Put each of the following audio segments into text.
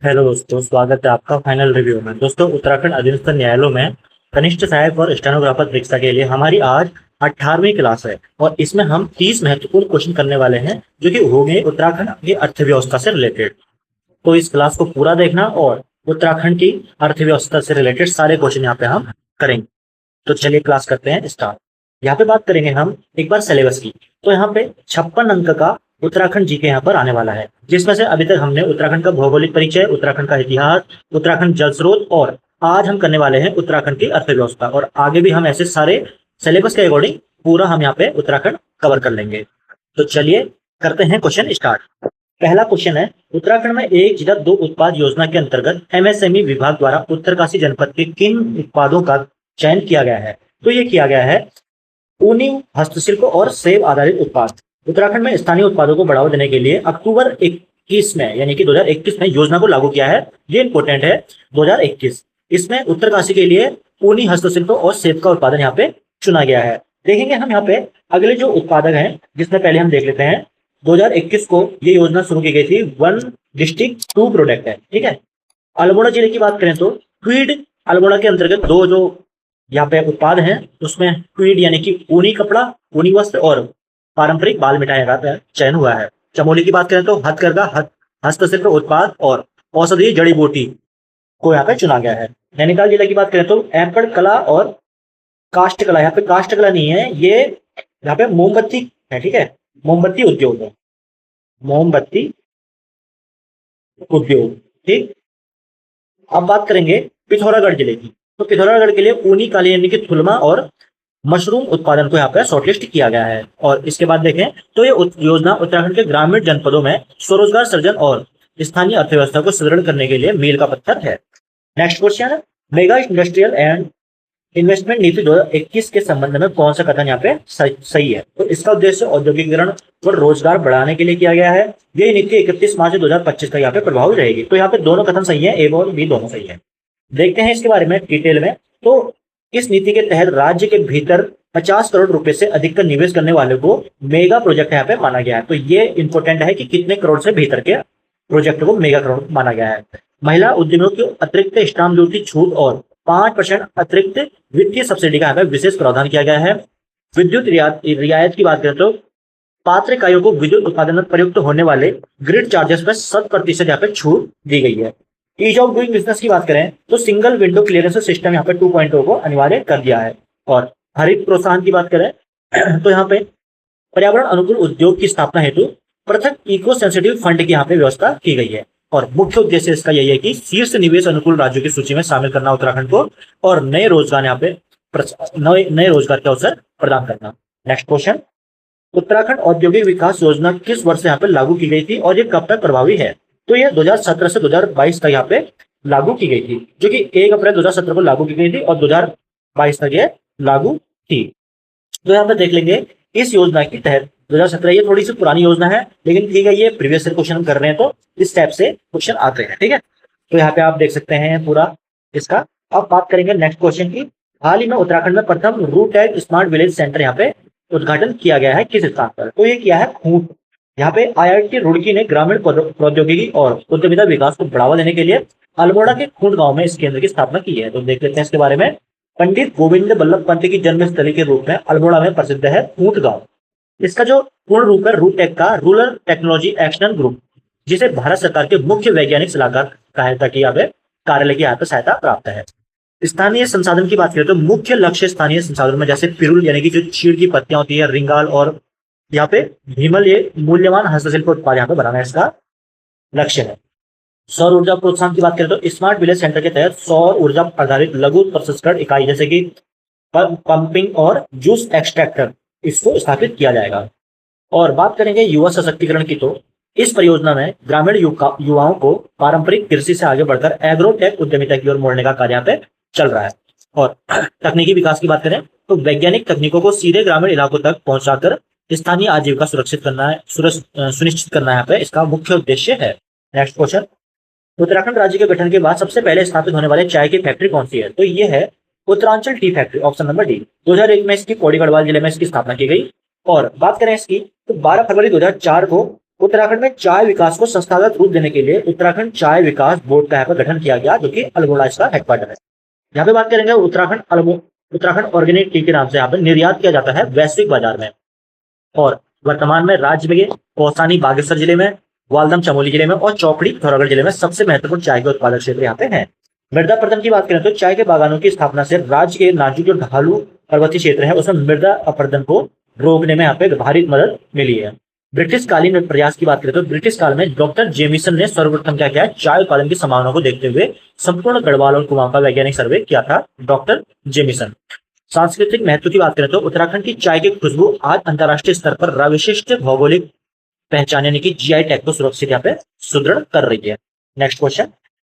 Hello दोस्तों, स्वागत है आपका फाइनल रिव्यू में। दोस्तों, उत्तराखंड अधीनस्थ न्यायालयों में कनिष्ठ सहायक और स्टेनोग्राफर परीक्षा के लिए हमारी आज 18वीं क्लास है और इसमें हम 30 महत्वपूर्ण क्वेश्चन करने वाले हैं जो कि होंगे उत्तराखंड की अर्थव्यवस्था से रिलेटेड। तो इस क्लास को पूरा देखना और उत्तराखंड की अर्थव्यवस्था से रिलेटेड सारे क्वेश्चन यहाँ पे हम करेंगे। तो चलिए क्लास करते हैं स्टार्ट। यहाँ पे बात करेंगे हम एक बार सिलेबस की। तो यहाँ पे 56 अंक का उत्तराखंड जी के यहाँ पर आने वाला है, जिसमें से अभी तक हमने उत्तराखंड का भौगोलिक परिचय, उत्तराखंड का इतिहास, उत्तराखंड जल स्रोत और आज हम करने वाले हैं उत्तराखंड की अर्थव्यवस्था। और आगे भी हम ऐसे सारे सिलेबस के अकॉर्डिंग पूरा हम यहाँ पे उत्तराखंड कवर कर लेंगे। तो चलिए करते हैं क्वेश्चन स्टार्ट। पहला क्वेश्चन है, उत्तराखंड में एक जिला दो उत्पाद योजना के अंतर्गत एमएसएमई विभाग द्वारा उत्तरकाशी जनपद के किन उत्पादों का चयन किया गया है? तो ये किया गया है ऊनी, हस्तशिल्प और सेब आधारित उत्पाद। उत्तराखंड में स्थानीय उत्पादों को बढ़ावा देने के लिए अक्टूबर 21 में यानी कि 2021 में योजना को लागू किया है। ये इंपॉर्टेंट है, 2021। इसमें उत्तरकाशी के लिए ऊनी, हस्तशिल्प और सेब का उत्पादन यहाँ पे चुना गया है। देखेंगे हम यहाँ पे अगले जो उत्पादक हैं, जिसमें पहले हम देख लेते हैं 2021 को ये योजना शुरू की गई थी। वन डिस्ट्रिक्ट टू प्रोडक्ट है, ठीक है। अल्मोड़ा जिले की बात करें तो फीड अल्मोड़ा के अंतर्गत दो जो यहाँ पे उत्पाद हैं, उसमें क्वीड यानी कि ऊनी कपड़ा, ऊनी वस्त्र और पारंपरिक बाल मिठाई का चयन हुआ है। चमोली की बात करें तो हथकरघा, हस्तशिल्प उत्पाद और औषधीय जड़ी बूटी को यहाँ पे चुना गया है। नैनीताल जिले की बात करें तो एंपड़ कला और काष्ठ कला, यहाँ पे काष्ठ कला नहीं है, ये यहाँ पे मोमबत्ती है, ठीक है। मोमबत्ती उद्योग है, मोमबत्ती उद्योग, ठीक। अब बात करेंगे पिथौरागढ़ जिले की। तो पिथौरागढ़ के लिए ऊनी कालीन यानी कि थुलमा और मशरूम उत्पादन को यहाँ पर शॉर्टलिस्ट किया गया है। और इसके बाद देखें तो ये योजना उत्तराखंड के ग्रामीण जनपदों में स्वरोजगार सृजन और स्थानीय अर्थव्यवस्था को सुदृढ़ करने के लिए मील का पत्थर है। नेक्स्ट क्वेश्चन है, मेगा इंडस्ट्रियल एंड इन्वेस्टमेंट नीति 2021 के संबंध में कौन सा कथन यहाँ पे सही है? तो इसका उद्देश्य औद्योगिकरण और रोजगार बढ़ाने के लिए किया गया है। ये नीति 31 मार्च 2025 तक यहाँ पे प्रभावी रहेगी। तो यहाँ पे दोनों कथन सही है, ए और बी दोनों सही है। देखते हैं इसके बारे में डिटेल में। तो इस नीति के तहत राज्य के भीतर 50 करोड़ रुपए से अधिक का निवेश करने वाले को मेगा प्रोजेक्ट यहाँ पे माना गया है। तो ये इंपॉर्टेंट है कि कितने करोड़ से भीतर के प्रोजेक्ट को मेगा करोड़ माना गया है। महिला उद्यमियों की अतिरिक्त स्टाम्प ड्यूटी छूट और 5% अतिरिक्त वित्तीय सब्सिडी का यहाँ पे विशेष प्रावधान किया गया है। विद्युत रियायत की बात करें तो पात्र इकाइयों को विद्युत उत्पादन में प्रयुक्त होने वाले ग्रिड चार्जेस पर 100% यहाँ पे छूट दी गई है। ईज ऑफ डूइंग बिजनेस की बात करें तो सिंगल विंडो क्लियरेंस सिस्टम यहाँ पे 2.0 को अनिवार्य कर दिया है। और हरित प्रोत्साहन की बात करें तो यहाँ पे पर्यावरण अनुकूल उद्योग की स्थापना हेतु पृथक इको सेंसिटिव फंड की यहाँ पे व्यवस्था की गई है। और मुख्य उद्देश्य इसका यही है कि शीर्ष निवेश अनुकूल राज्यों की सूची में शामिल करना उत्तराखंड को और नए रोजगार यहाँ पे नए रोजगार के अवसर प्रदान करना। नेक्स्ट क्वेश्चन, उत्तराखंड औद्योगिक विकास योजना किस वर्ष यहाँ पे लागू की गई थी और ये कब तक प्रभावी है? तो ये 2017 से 2022 तक यहाँ पे लागू की गई थी, जो कि 1 अप्रैल 2017 को लागू की गई थी और 2022 तक ये लागू थी। तो यहाँ पे देख लेंगे इस योजना के तहत 2017, ये थोड़ी सी पुरानी योजना है लेकिन ठीक है, ये प्रीवियस ईयर क्वेश्चन हम कर रहे हैं तो इस टाइप से क्वेश्चन आते हैं, ठीक है। तो यहाँ पे आप देख सकते हैं पूरा इसका। अब बात करेंगे नेक्स्ट क्वेश्चन की। हाल ही में उत्तराखंड में प्रथम रूटैग स्मार्ट विलेज सेंटर यहाँ पे उद्घाटन किया गया है, किस स्थान पर? तो ये किया है खूंट। यहाँ पे आईआईटी रुड़की ने ग्रामीण प्रौद्योगिकी और उद्यमिता विकास को बढ़ावा देने के लिए अल्मोड़ा के खूंट गांव में इस केंद्र की स्थापना की है। तो देख लेते हैं इसके बारे में। पंडित गोविंद बल्लभ पंत की जन्मस्थली के रूप में अल्मोड़ा में प्रसिद्ध है खूंट गांव। इसका जो पूर्ण रूप है रूटेक का रूरल टेक्नोलॉजी एक्शन ग्रुप, जिसे भारत सरकार के मुख्य वैज्ञानिक सलाहकार सहायता की कार्यालय की यहाँ पे सहायता प्राप्त है। स्थानीय संसाधन की बात करें तो मुख्य लक्ष्य स्थानीय संसाधन में जैसे पिरुल यानी कि जो चीड़ की पत्तियां होती है, रिंगाल और यहाँ पे भीमल, ये मूल्यवान हस्तशिल्प उत्पाद यहाँ पे बनाना इसका लक्ष्य है। सौर ऊर्जा प्रोत्साहन की बात करें तो स्मार्ट विलेज सेंटर के तहत सौर ऊर्जा आधारित लघु प्रसंस्करण इकाई जैसे कि पंपिंग और जूस एक्सट्रैक्टर इसको स्थापित किया जाएगा। और बात करेंगे युवा सशक्तिकरण की, तो इस परियोजना में ग्रामीण युवाओं को पारंपरिक कृषि से आगे बढ़कर एग्रोटेक उद्यमिता की ओर मोड़ने का कार्य यहाँ पे चल रहा है। और तकनीकी विकास की बात करें तो वैज्ञानिक तकनीकों को सीधे ग्रामीण इलाकों तक पहुंचाकर स्थानीय आजीविका सुरक्षित करना है, सुनिश्चित करना यहाँ पे इसका मुख्य उद्देश्य है। नेक्स्ट क्वेश्चन, उत्तराखंड राज्य के गठन के बाद सबसे पहले स्थापित होने वाले चाय की फैक्ट्री कौन सी है? तो ये है Uttaranchal tea factory, option number D. 2001 में इसकी पौड़ी गढ़वाल जिले में इसकी स्थापना की गई। और बात करें इसकी तो 12 फरवरी 2004 को उत्तराखंड में चाय विकास को संस्थागत रूप देने के लिए उत्तराखंड चाय विकास बोर्ड का यहाँ पर गठन किया गया, जो कि अल्मोड़ा इसका हेडक्वार्टर है। यहाँ पे बात करेंगे उत्तराखंड ऑर्गेनिक टी के नाम से यहाँ पे निर्यात किया जाता है वैश्विक बाजार में, और वर्तमान में राज्य में कौसानी बागेश्वर जिले में, ग्वालदम चमोली जिले में और चौपड़ी पिथौरागढ़ जिले में सबसे महत्वपूर्ण चाय के उत्पादक क्षेत्र यहाँ पे हैं। मृदा अपरदन की बात करें तो चाय के बागानों की स्थापना से राज्य के नाजुक जो ढालू पर्वतीय क्षेत्र है उसमें मृदा अपरदन को रोकने में यहाँ पे भारी मदद मिली है। ब्रिटिश कालीन में प्रयास की बात करें तो ब्रिटिश काल में डॉक्टर जेमिसन ने सर्वप्रथम क्या किया, चाय उत्पादन की संभावनाओं को देखते हुए संपूर्ण गढ़वाल और कुमाऊं का वैज्ञानिक सर्वे किया था डॉक्टर जेमिसन। सांस्कृतिक महत्व की बात करें तो उत्तराखंड की चाय की खुशबू आज अंतर्राष्ट्रीय स्तर पर विशिष्ट भौगोलिक पहचान यानी कि जीआई टैग को सुरक्षित यहाँ पे सुदृढ़ कर रही है। नेक्स्ट क्वेश्चन,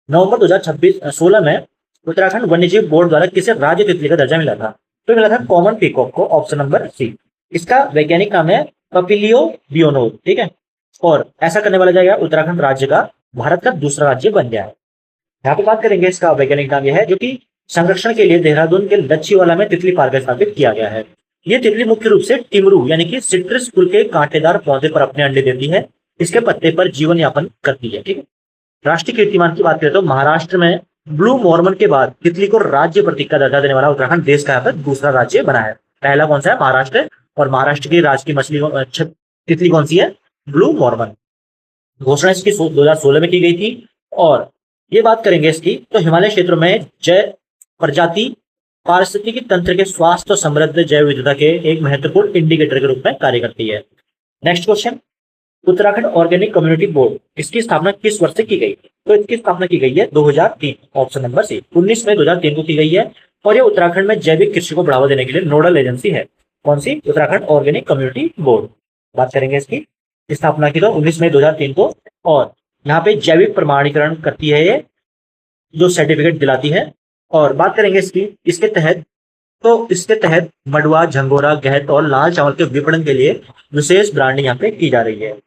नवंबर 2016 में उत्तराखंड वन्यजीव बोर्ड द्वारा किसे राज्य तितली का दर्जा मिला था? तो मिला था कॉमन पीकॉक को, ऑप्शन नंबर सी। इसका वैज्ञानिक नाम है पपिलियो बियोनो, ठीक है, और ऐसा करने वाला जाएगा उत्तराखंड राज्य का भारत का दूसरा राज्य बन गया है। यहाँ पे बात करेंगे इसका वैज्ञानिक नाम यह है, जो कि संरक्षण के लिए देहरादून के लच्छीवाला में तितली पार्क स्थापित किया गया है। ये तितली मुख्य रूप से टिमरू यानी कि सिट्रस कुल के कांटेदार पौधे पर अपने अंडे देती है, इसके पत्ते पर जीवन यापन करती है, ठीक है। राष्ट्रीय कीर्तिमान की बात करें तो महाराष्ट्र में ब्लू मॉर्मन के बाद तितली को राज्य प्रतीक का दर्जा देने वाला उत्तराखंड देश का यहाँ पर दूसरा राज्य बना है। पहला कौन सा है? महाराष्ट्र, और महाराष्ट्र की राज्य की मछली तितली कौन सी है? Blue Mormon. घोषणा इसकी 2016 में की गई थी। और ये बात करेंगे इसकी तो हिमालय क्षेत्रों में जैव प्रजाति पारिस्थितिकी तंत्र के स्वास्थ्य और समृद्ध जैव विविधता के एक महत्वपूर्ण इंडिकेटर के रूप में कार्य करती है। Next question, Uttarakhand organic community board इसकी स्थापना किस वर्ष से की गई? तो इसकी स्थापना की गई है 2003, ऑप्शन नंबर सी। 19 मई 2003 को की गई है, और ये उत्तराखंड में जैविक कृषि को बढ़ावा देने के लिए नोडल एजेंसी है। कौन सी? Uttarakhand organic community board. बात करेंगे इसकी स्थापना की तो 19 मई 2003 को, और यहाँ पे जैविक प्रमाणीकरण करती है ये, जो सर्टिफिकेट दिलाती है। और बात करेंगे इसके तहत मडुआ, झंगोरा, गहत और लाल चावल के विपणन के लिए विशेष ब्रांडिंग यहाँ पे की जा रही है।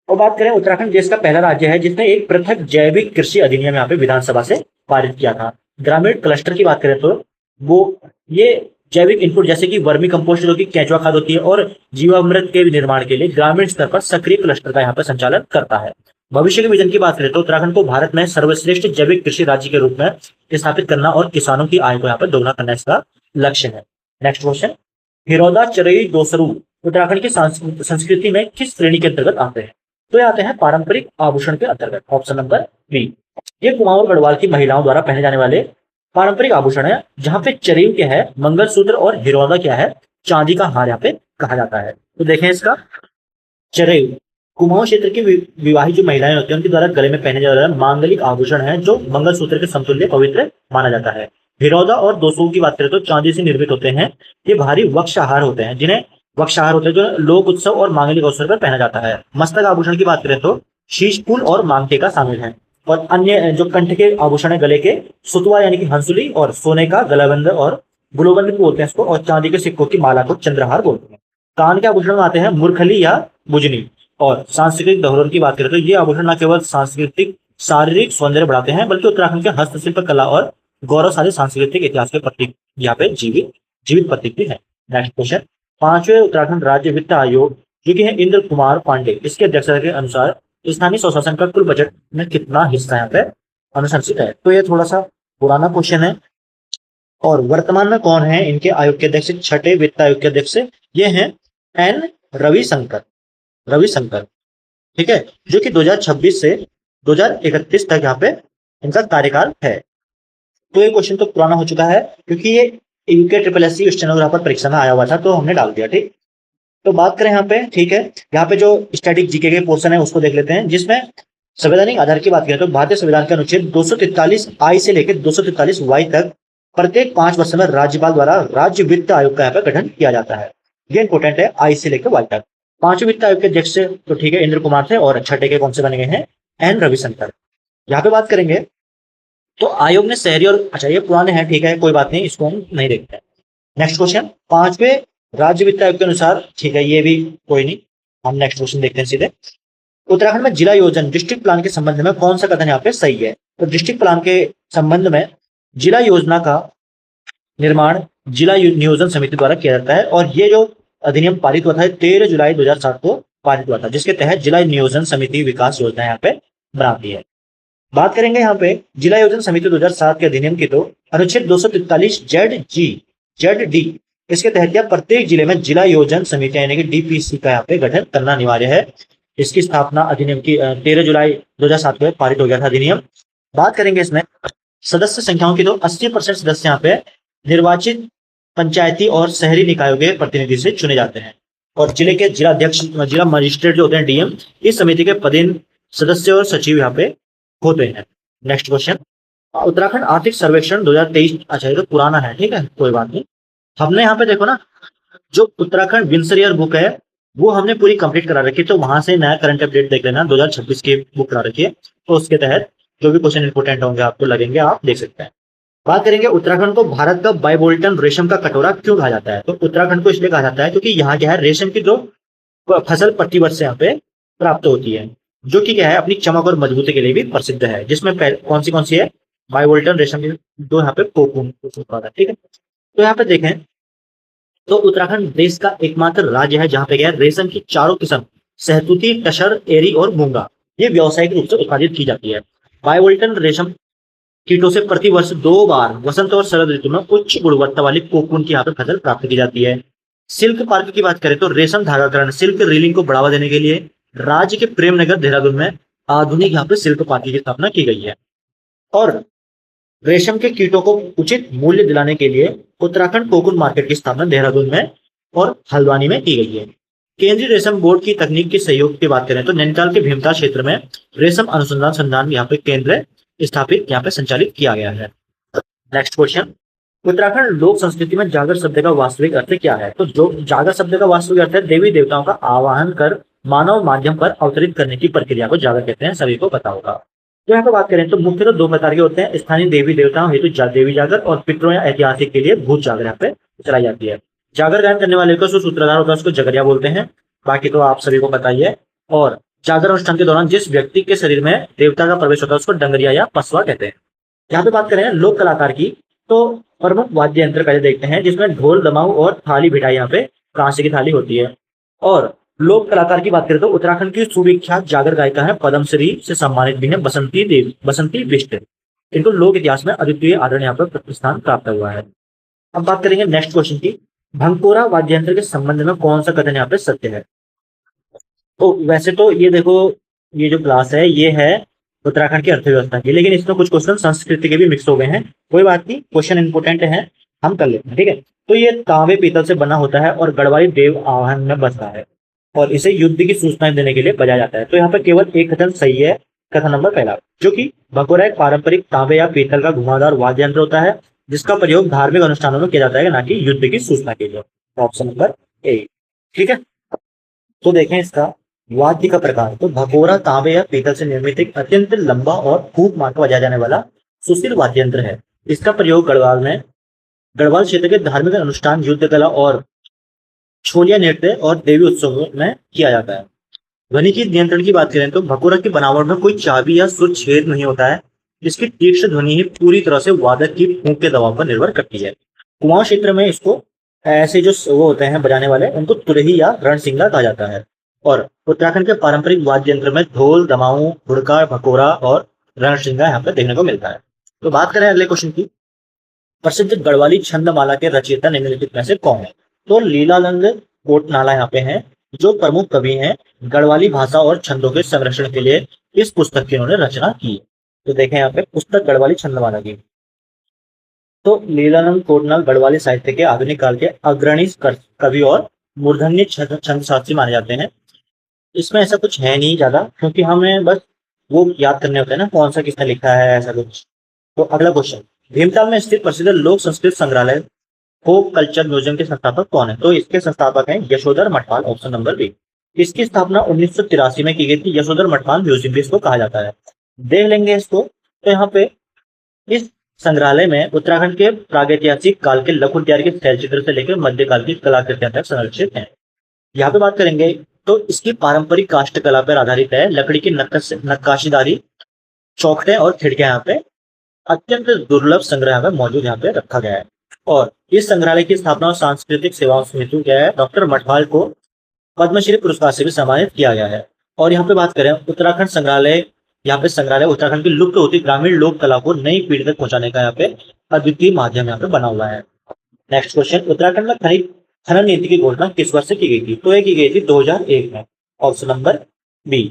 और बात करें, उत्तराखंड देश का पहला राज्य है जिसने एक पृथक जैविक कृषि अधिनियम यहाँ पे विधानसभा से पारित किया था। ग्रामीण क्लस्टर की बात करें तो वो ये जैविक इनपुट जैसे कि वर्मी कंपोस्ट जो कि केंचुआ खाद होती है और जीवामृत के निर्माण के लिए ग्रामीण स्तर पर सक्रिय क्लस्टर का यहाँ पर संचालन करता है। भविष्य के विजन की बात करें तो उत्तराखंड को भारत में सर्वश्रेष्ठ जैविक कृषि राज्य के रूप में स्थापित करना और किसानों की आय को यहाँ पर दोगुना करना इसका लक्ष्य है। नेक्स्ट क्वेश्चन, हिरौदा, चरई, दोसरू उत्तराखंड की संस्कृति में किस श्रेणी के अंतर्गत आते हैं? तो ये आते हैं पारंपरिक आभूषण के अंतर्गत, ऑप्शन नंबर बी। ये कुमाऊं और गढ़वाल की महिलाओं द्वारा पहने जाने वाले पारंपरिक आभूषण है, जहां पे चरई क्या है? मंगलसूत्र, और हिरौदा क्या है? चांदी का हार यहाँ पे कहा जाता है। तो देखें इसका, चरई कुमाऊं क्षेत्र की विवाहित जो महिलाएं होती हैं उनके द्वारा गले में पहने जाने वाला मांगलिक आभूषण है, जो मंगलसूत्र के समतुल्य पवित्र माना जाता है। हिरौदा और दोसू की बात करें तो चांदी से निर्मित होते हैं। ये भारी वक्षहार होते हैं, जिन्हें वक्षहार होते हैं जो लोक उत्सव और मांगलिक अवसर पर पहना जाता है। मस्तक आभूषण की बात करें तो शीशफूल और मांगटिका शामिल है, और अन्य जो कंठ के आभूषण है गले के सुतवा यानी कि हंसुली, और सोने का गलाबंद और गुलोबंद भी बोलते हैं इसको, और चांदी के सिक्कों की माला को चंद्रहार बोलते हैं। कान के आभूषण में आते हैं मुरखली या बुजनी। और सांस्कृतिक धरोहर की बात करें तो ये आभूषण न केवल सांस्कृतिक शारीरिक सौंदर्य बढ़ाते हैं, बल्कि उत्तराखंड के हस्तशिल्प कला और गौरवशाली सांस्कृतिक इतिहास के प्रतीक यहाँ पे जीवित प्रतीक भी है। नेक्स्ट क्वेश्चन, 5वें उत्तराखंड राज्य वित्त आयोग जो कि है इंद्र कुमार पांडे, इसके अध्यक्षता के अनुसार स्थानीय स्वशासन का कुल बजट में कितना हिस्सा यहाँ पे अनुशंसित है? तो ये थोड़ा सा पुराना क्वेश्चन है। और वर्तमान में कौन है इनके आयोग के अध्यक्ष? छठे वित्त आयोग के अध्यक्ष ये हैं एन रविशंकर, ठीक है, जो कि 2026 से 2031 तक यहाँ पे इनका कार्यकाल है। तो ये क्वेश्चन तो पुराना हो चुका है, क्योंकि ये यूके SSC स्टेनोग्राफर परीक्षा में आया हुआ था, तो हमने डाल दिया, ठीक। तो बात करें यहाँ पे, ठीक है, यहाँ पे जो स्टैटिक जीके के पोर्शन है उसको देख लेते हैं, जिसमें संवैधानिक आधार की बात करें तो भारतीय संविधान के अनुच्छेद 243 से लेकर 243 तक प्रत्येक 5 वर्ष में राज्यपाल द्वारा राज्य वित्त आयोग का यहाँ पे गठन किया जाता है। ये इंपोर्टेंट है, आई से लेकर वाई तक। 5वें वित्त आयोग के अध्यक्ष तो ठीक है इंद्र कुमार थे, और छठे के कौन से बने गए हैं? एन रविशंकर। यहाँ पे बात करेंगे तो आयोग ने शहरी और, अच्छा ये पुराने हैं, ठीक है, कोई बात नहीं, इसको हम नहीं देखते हैं। नेक्स्ट क्वेश्चन, 5वें राज्य वित्त आयोग के अनुसार, ठीक है, ये भी कोई नहीं, हम नेक्स्ट क्वेश्चन देखते हैं सीधे। उत्तराखंड में जिला योजना डिस्ट्रिक्ट प्लान के संबंध में कौन सा कथन यहाँ पे सही है? तो डिस्ट्रिक्ट प्लान के संबंध में जिला योजना का निर्माण जिला नियोजन समिति द्वारा किया जाता है, और ये जो अधिनियम पारित हुआ था 13 जुलाई 2007 को, पारित हुआ था, जिसके तहत जिला नियोजन समिति विकास योजना यहाँ पे बनाती है। बात करेंगे यहाँ पे जिला योजना समिति 2007 के अधिनियम की, तो अनुच्छेद 243 जेड डी इसके तहत क्या प्रत्येक जिले में जिला योजना समिति यानी कि डीपीसी का यहाँ पे गठन करना अनिवार्य है। इसकी स्थापना अधिनियम की 13 जुलाई 2007 में पारित हो गया था अधिनियम। बात करेंगे इसमें सदस्य संख्याओं की, तो 80% सदस्य यहाँ पे निर्वाचित पंचायती और शहरी निकायों के प्रतिनिधि से चुने जाते हैं, और जिले के जिला अध्यक्ष, जिला मजिस्ट्रेट जो होते हैं डीएम, इस समिति के पदेन सदस्य और सचिव यहाँ पे होते हैं। नेक्स्ट क्वेश्चन, उत्तराखंड आर्थिक सर्वेक्षण 2023। अच्छा, ये तो पुराना है, ठीक है, कोई बात नहीं। हमने यहाँ पे देखो ना, जो उत्तराखंड विंसर ईयर बुक है वो हमने पूरी कंप्लीट करा रखी है, तो वहां से नया करंट अपडेट देख लेना, 2026 की बुक करा रखी है, तो उसके तहत जो भी क्वेश्चन इंपोर्टेंट होंगे आपको लगेंगे, आप देख सकते हैं। बात करेंगे उत्तराखंड को भारत का बाइवोल्टन रेशम का कटोरा क्यों कहा जाता है, तो उत्तराखंड को इसलिए कहा जाता है क्योंकि यहाँ क्या है, रेशम की जो फसल प्रतिवर्ष यहाँ पे प्राप्त होती है, जो कि क्या है अपनी चमक और मजबूती के लिए भी प्रसिद्ध है, जिसमें कौन सी है, बाइवोल्टन रेशम की जो यहाँ पे कोकून उत्पादन है, ठीक है। तो यहाँ पे देखें तो उत्तराखंड देश का एकमात्र राज्य है जहां पे क्या है, रेशम की चारों किस्म सहतूती, टसर, एरी और मूंगा ये व्यावसायिक रूप से उत्पादित की जाती है। बायोवोल्टन रेशम कीटों से प्रति वर्ष 2 बार वसंत और शरद ऋतु में उच्च गुणवत्ता वाली कोकून की यहाँ पे फसल प्राप्त की जाती है। सिल्क पार्क की बात करें तो रेशम धागाकरण, सिल्क रीलिंग को बढ़ावा देने के लिए राज्य के प्रेमनगर देहरादून में आधुनिक यहाँ पे सिल्क पार्क की स्थापना की गई है। और रेशम के कीटों को उचित मूल्य दिलाने के लिए उत्तराखंड कोकून मार्केट की स्थापना देहरादून में और हल्द्वानी में की गई है। केंद्रीय रेशम बोर्ड की तकनीक के सहयोग की बात करें तो नैनीताल के भीमताल क्षेत्र में रेशम अनुसंधान संस्थान यहाँ पे केंद्र स्थापित यहाँ पे संचालित किया गया है। नेक्स्ट क्वेश्चन, उत्तराखंड लोक संस्कृति में जागर शब्द का वास्तविक अर्थ क्या है, तो जो जागर शब्द का वास्तविक अर्थ है देवी देवताओं का आवाहन कर मानव माध्यम पर अवतरित करने की प्रक्रिया को जागर कहते हैं, सभी को पता होगा। तो यहाँ पे बात करें तो मुख्यतः 2 प्रकार के होते हैं, स्थानीय देवी देवताओं हेतु देवी जागर और पितरों या ऐतिहासिक के लिए भूत जागर यहाँ पे चलाई जाती है। जागर गायन करने वाले को जो सूत्रधार होता है उसको जगरिया बोलते हैं, बाकी तो आप सभी को पता ही है। और जागर अनुष्ठान के दौरान जिस व्यक्ति के शरीर में देवता का प्रवेश होता है उसको डंगरिया या पसवा कहते हैं। यहाँ पे बात करें लोक कलाकार की, तो प्रमुख वाद्य यंत्र पहले देखते हैं, जिसमें ढोल, दमाऊ और थाली भिटाई यहाँ पे कांसे की थाली होती है। और लोक कलाकार की बात करें तो उत्तराखंड की सुविख्यात जागर गायिका है, पद्मश्री से सम्मानित भी है बसंती बिष्ट। इनको लोक इतिहास में अद्वितीय आदरण यहाँ पर प्रतिष्ठान प्राप्त हुआ है। अब बात करेंगे नेक्स्ट क्वेश्चन की, भंकोरा वाद्य यंत्र के संबंध में कौन सा कथन यहाँ पे सत्य है। तो वैसे तो ये देखो, ये जो क्लास है ये है उत्तराखंड की अर्थव्यवस्था की, लेकिन इसमें कुछ क्वेश्चन संस्कृति के भी मिक्स हो गए हैं, कोई बात नहीं, क्वेश्चन इंपोर्टेंट है, हम कर लेते हैं, ठीक है। तो ये तांबे पीतल से बना होता है और गढ़वाली देव आह्वान में बसता है और इसे युद्ध की सूचना देने के लिए बजाया जाता है। तो यहाँ पर केवल एक कथन सही है, कथन नंबर पहला, जो कि भंकोरा एक पारंपरिक तांबे या पीतल का घुमावदार वाद्य यंत्र होता है जिसका प्रयोग धार्मिक अनुष्ठानों में किया जाता है, ना कि युद्ध की सूचना के लिए। ऑप्शन नंबर ए, ठीक है। तो देखें इसका वाद्य का प्रकार, तो भगोरा तांबे या पीतल से निर्मित एक अत्यंत लंबा और खूब मार बजाया जाने वाला सुशील वाद्य यंत्र है। इसका प्रयोग गढ़वाल क्षेत्र के धार्मिक अनुष्ठान, युद्ध कला और छोलिया नृत्य और देवी उत्सवों में किया जाता है। ध्वनि की नियंत्रण की बात करें तो भगोरा की बनावट में कोई चाबी या सुर छेद नहीं होता है, इसकी तीक्ष्ण ध्वनि ही पूरी तरह से वादक की फूंक के दबाव पर निर्भर करती है। कुआं क्षेत्र में इसको ऐसे जो वो होते हैं बजाने वाले, उनको तुरही या रणसिंगा कहा जाता है। और उत्तराखंड के पारंपरिक वाद्य यंत्र में ढोल, दमाऊ, हुड़का, भकोरा और रणसिंगा यहाँ पर देखने को मिलता है। तो बात करें अगले क्वेश्चन की, प्रसिद्ध गढ़वाली छंदमाला के रचयिता निम्नलिखित में से कौन है। तो लीलानंद कोटनाला यहाँ पे हैं, जो प्रमुख कवि हैं गढ़वाली भाषा और छंदों के संरक्षण के लिए इस पुस्तक की उन्होंने रचना की। तो देखें यहाँ पे पुस्तक गढ़वाली छंदमाला की, तो लीलानंद कोटनाल गढ़वाली साहित्य के आधुनिक काल के अग्रणी कवि और मूर्धन्य छंद शास्त्री माने जाते हैं। इसमें ऐसा कुछ है नहीं ज्यादा, क्योंकि हमें बस वो याद करने होते हैं ना कौन सा किसने लिखा है, ऐसा कुछ। तो अगला क्वेश्चन, भीमताल में स्थित प्रसिद्ध लोक संस्कृत संग्रहालय फोक कल्चर म्यूजियम के संस्थापक कौन है। तो इसके संस्थापक हैं Yashodhar Mathpal, option number B. इसकी स्थापना 1983 में की गई थी। यशोधर मठपाल म्यूजियम भी इसको कहा जाता है, देख लेंगे इसको। तो यहाँ पे इस संग्रहालय में उत्तराखंड के प्रागैतिहासिक काल के लखुटियार के शैलचित्र से लेकर मध्यकाल की कलाकृतियां तक संरक्षित हैं। यहाँ पे बात करेंगे तो इसकी पारंपरिक काष्ठ कला पर आधारित है। लकड़ी की नक्काशीदारी, चौखटे और खिड़कियां यहाँ पे अत्यंत दुर्लभ संग्रह यहाँ पे मौजूद यहाँ पे रखा गया है। और इस संग्रहालय की स्थापना और सांस्कृतिक सेवाओं हेतु क्या है, डॉक्टर मठपाल को पद्मश्री पुरस्कार से भी सम्मानित किया गया है। और यहाँ पे बात करें उत्तराखंड संग्रहालय, यहाँ पे संग्रहालय उत्तराखंड की लुप्त होती ग्रामीण लोक कला को नई पीढ़ी तक पहुंचाने का यहाँ पे अद्वितीय माध्यम यहाँ पे बना हुआ है। नेक्स्ट क्वेश्चन, उत्तराखंड में खनिज खनन नीति की घोषणा किस वर्ष से की गई थी? तो ये की गई थी 2001 में, ऑप्शन नंबर बी।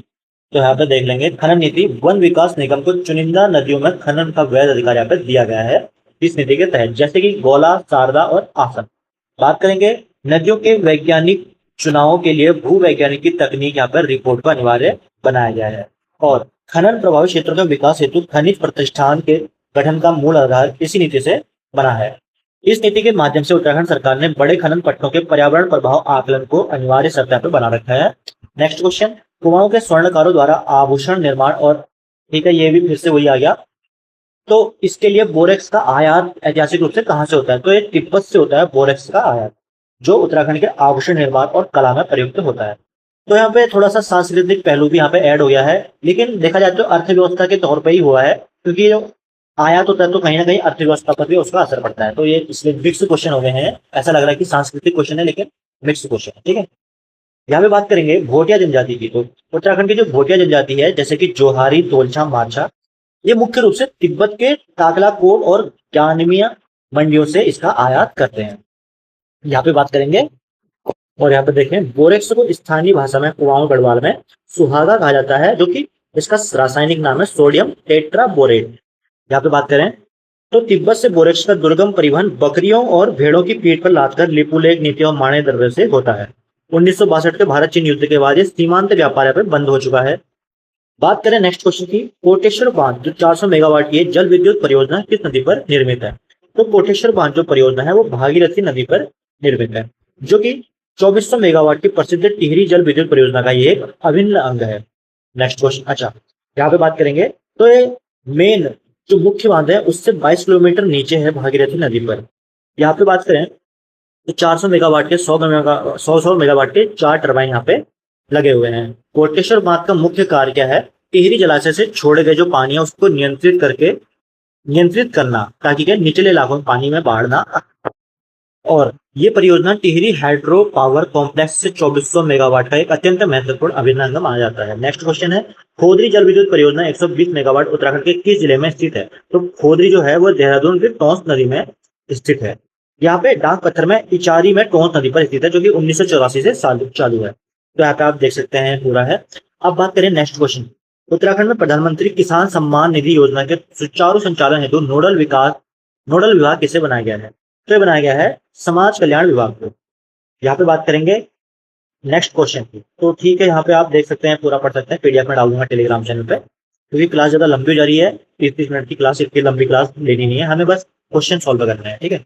तो यहाँ पे देख लेंगे, खनन नीति वन विकास निगम को चुनिंदा नदियों में खनन का वैध अधिकार यहाँ पे दिया गया है इस नीति के तहत, जैसे कि गौला, शारदा और आसन। बात करेंगे नदियों के वैज्ञानिक चुनावों के लिए भू वैज्ञानिक की तकनीक यहाँ पर रिपोर्ट को अनिवार्य बनाया गया है। और खनन प्रभावित क्षेत्रों के विकास हेतु खनिज प्रतिष्ठान के गठन का मूल आधार इसी नीति से बना है। इस नीति के माध्यम से उत्तराखंड सरकार ने बड़े खनन पट्टों के पर्यावरण प्रभाव आकलन को अनिवार्य सतह पर बना रखा है। नेक्स्ट क्वेश्चन, कुमाऊं के स्वर्णकारों द्वारा आभूषण निर्माण, और ठीक है ये भी फिर से वही आ गया। तो इसके लिए बोरेक्स का आयात ऐतिहासिक रूप से कहां से होता है? तो ये तिब्बत से होता है बोरेक्स का आयात, जो उत्तराखंड के आभूषण निर्माण और कला में प्रयुक्त होता है। तो यहाँ पे थोड़ा सा सांस्कृतिक पहलू भी यहाँ पे ऐड हो गया है, लेकिन देखा जाए तो अर्थव्यवस्था के तौर पर ही हुआ है, क्योंकि जो आयात होता है तो कहीं ना कहीं अर्थव्यवस्था पर भी उसका असर पड़ता है। तो ये इसलिए मिक्स क्वेश्चन हो गए हैं, ऐसा लग रहा है कि सांस्कृतिक क्वेश्चन है लेकिन मिक्स क्वेश्चन है, ठीक है। यहाँ पे बात करेंगे भोटिया जनजाति की। तो उत्तराखंड की जो भोटिया जनजाति है, जैसे कि जोहारी, तोलछा, माछा, ये मुख्य रूप से तिब्बत के ताकलाकोट और ज्ञानमिया मंडियों से इसका आयात करते हैं। यहाँ पे बात करेंगे, और यहाँ पे देखें बोरेक्स को स्थानीय भाषा में कुमाऊं गढ़वाल में सुहागा कहा जाता है, जो कि इसका रासायनिक नाम है सोडियम टेट्राबोरेट। यहाँ पे बात करें तो तिब्बत से बोरेक्स का दुर्गम परिवहन बकरियों और भेड़ों की पीठ पर लादकर लिपुलेख नीति और माने द्रव्य से होता है। 1962 के भारत चीन युद्ध के बाद ये सीमांत व्यापार यहाँ पे बंद हो चुका है। बात करें नेक्स्ट क्वेश्चन की, कोटेश्वर बांध जो 400 मेगावाट की जल विद्युत परियोजना किस नदी पर निर्मित है? तो कोटेश्वर बांध जो परियोजना है वो भागीरथी नदी पर निर्मित है, जो कि 2400 मेगावाट की प्रसिद्ध टिहरी जल विद्युत परियोजना का ये एक अभिन्न अंग है। नेक्स्ट क्वेश्चन, अच्छा यहाँ पे बात करेंगे तो ये मेन जो मुख्य बांध है उससे 22 किलोमीटर नीचे है भागीरथी नदी पर। यहाँ पे बात करें तो 400 मेगावाट के 100 मेगावाट के 4 टरबाइन यहाँ पे लगे हुए हैं। कोटेश्वर बांध का मुख्य कार्य क्या है? टिहरी जलाशय से छोड़े गए जो पानी है उसको नियंत्रित करना, ताकि क्या निचले इलाकों में पानी में बाढ़ ना। और ये परियोजना टिहरी हाइड्रो पावर कॉम्प्लेक्स से 2400 मेगावाट का एक अत्यंत महत्वपूर्ण अभिन्न अंग माना जाता है। नेक्स्ट क्वेश्चन है, खोदरी जल विद्युत परियोजना 120 मेगावाट उत्तराखंड के किस जिले में स्थित है? तो खोदरी जो है वो देहरादून की टोंस नदी में स्थित है। यहाँ पे डाक पत्थर में इचारी में टोंस नदी पर स्थित है, जो कि 1984 से चालू है। तो यहाँ पे आप देख सकते हैं पूरा है। अब बात करें नेक्स्ट क्वेश्चन, उत्तराखंड में प्रधानमंत्री किसान सम्मान निधि योजना के सुचारू संचालन हेतु नोडल विभाग किसे बनाया गया है? तो ये बनाया गया है समाज कल्याण विभाग को। यहाँ पे बात करेंगे नेक्स्ट क्वेश्चन की। तो ठीक है, यहाँ पे आप देख सकते हैं, पूरा पढ़ सकते हैं, पीडीएफ में डाल दूंगा टेलीग्राम चैनल पे, क्योंकि क्लास ज्यादा लंबी हो जा रही है। 30-30 मिनट की क्लास, इतनी लंबी क्लास लेनी नहीं है, हमें बस क्वेश्चन सॉल्व करना है, ठीक है।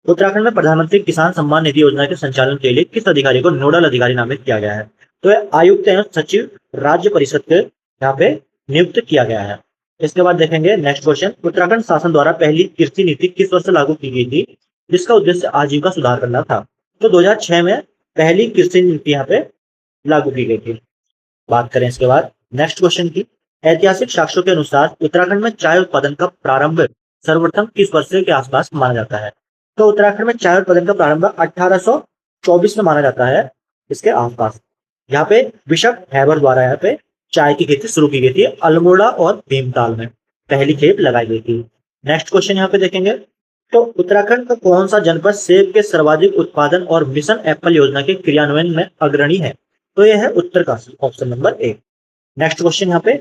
उत्तराखंड में प्रधानमंत्री किसान सम्मान निधि योजना के संचालन के लिए किस अधिकारी को नोडल अधिकारी नामित किया गया है? तो आयुक्त एवं सचिव राज्य परिषद के यहाँ पे नियुक्त किया गया है। इसके बाद देखेंगे नेक्स्ट क्वेश्चन, उत्तराखंड शासन द्वारा पहली कृषि नीति किस वर्ष लागू की गई थी जिसका उद्देश्य आजीविका सुधार करना था? तो 2006 में पहली कृषि नीति यहाँ पे लागू की गई थी। बात करें इसके बाद नेक्स्ट क्वेश्चन की, ऐतिहासिक साक्ष्यों के अनुसार उत्तराखंड में चाय उत्पादन का प्रारंभ सर्वप्रथम किस वर्ष के आसपास माना जाता है? तो उत्तराखंड में चाय उत्पादन का प्रारंभ 1824 में माना जाता है, इसके आसपास। यहाँ पे बिशप हैबर द्वारा यहाँ पे चाय की खेती शुरू की गई थी। अल्मोड़ा और भीमताल में पहली खेप लगाई गई थी। नेक्स्ट क्वेश्चन यहाँ पे देखेंगे, तो उत्तराखंड का कौन सा जनपद सेब के सर्वाधिक उत्पादन और मिशन एप्पल योजना के क्रियान्वयन में अग्रणी है? तो यह है Uttarkashi, option number 1। Next question यहाँ पे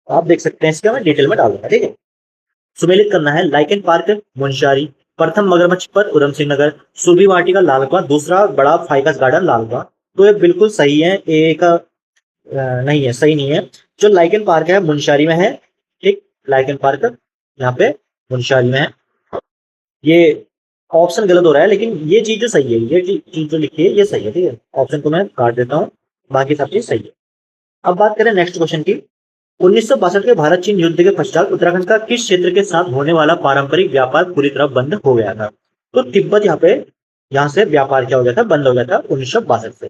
आप देख सकते हैं, इसके मैं डिटेल में डालूंगा, ठीक है। सुमेलित करना है, लाइकन पार्क मुंशियारी, प्रथम मगरमच्छ पर उधम सिंह नगर, सुरभि वाटिका लालकुआं, दूसरा बड़ा फाइकस गार्डन लालकुआं। तो ये बिल्कुल सही है, ए का नहीं है, सही नहीं है। जो लाइकन पार्क है मुंशियारी में है, ठीक, लाइकन पार्क यहाँ पे मुंशियारी में है। ये ऑप्शन गलत हो रहा है, लेकिन ये चीज जो सही है, ये चीज जो लिखी है ये सही है, ठीक है। ऑप्शन को मैं काट देता हूँ, बाकी सब चीज सही है। अब बात करें नेक्स्ट क्वेश्चन की, 1962 के भारत चीन युद्ध के पश्चात उत्तराखंड का किस क्षेत्र के साथ होने वाला पारंपरिक व्यापार पूरी तरह बंद हो गया था? तो तिब्बत यहाँ से व्यापार क्या हो गया था? बंद हो गया था 1962 से।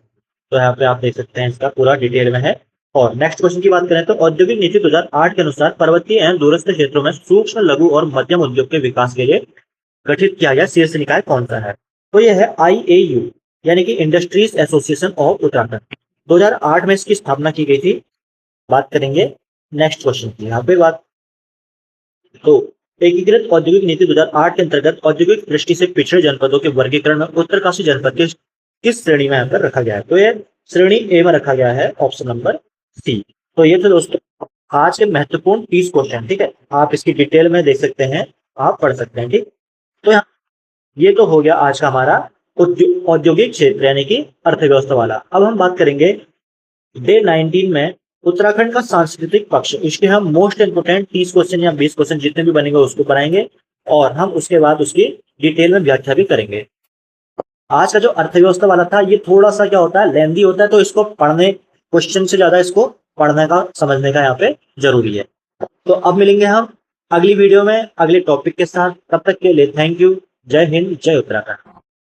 तो यहाँ पे आप देख सकते हैं, इसका पूरा डिटेल में है। और नेक्स्ट क्वेश्चन की बात करें तो औद्योगिक नीति 2008 के अनुसार पर्वतीय एवं दूरस्थ क्षेत्रों में सूक्ष्म, लघु और मध्यम उद्योग के विकास के लिए गठित किया गया शीर्ष निकाय कौन सा है? तो यह है IAU, यानी कि इंडस्ट्रीज एसोसिएशन ऑफ उत्तराखंड। 2008 में इसकी स्थापना की गई थी। बात करेंगे नेक्स्ट क्वेश्चन की यहाँ पे बात। तो एकीकृत औद्योगिक नीति 2008 के अंतर्गत औद्योगिक दृष्टि से पिछड़े जनपदों के वर्गीकरण में उत्तरकाशी जनपद के किस श्रेणी में यहाँ पर रखा गया है? तो ये श्रेणी ए में रखा गया है, ऑप्शन नंबर सी। तो ये थे दोस्तों आज के महत्वपूर्ण 30 क्वेश्चन। ठीक है, आप इसकी डिटेल में देख सकते हैं, आप पढ़ सकते हैं। ठीक, तो यहाँ ये तो हो गया आज का हमारा औद्योगिक क्षेत्र यानी कि अर्थव्यवस्था वाला। अब हम बात करेंगे डे 19 में उत्तराखंड का सांस्कृतिक पक्ष। इसके हम मोस्ट इंपोर्टेंट 30 क्वेश्चन या 20 क्वेश्चन जितने भी बनेंगे उसको बनाएंगे और हम उसके बाद उसकी डिटेल में व्याख्या भी करेंगे। आज का जो अर्थव्यवस्था वाला था ये थोड़ा सा क्या होता है, लेंदी होता है, तो इसको पढ़ने क्वेश्चन से ज्यादा इसको पढ़ने का समझने का यहाँ पे जरूरी है। तो अब मिलेंगे हम अगली वीडियो में अगले टॉपिक के साथ। तब तक के लिए थैंक यू। जय हिंद, जय उत्तराखंड।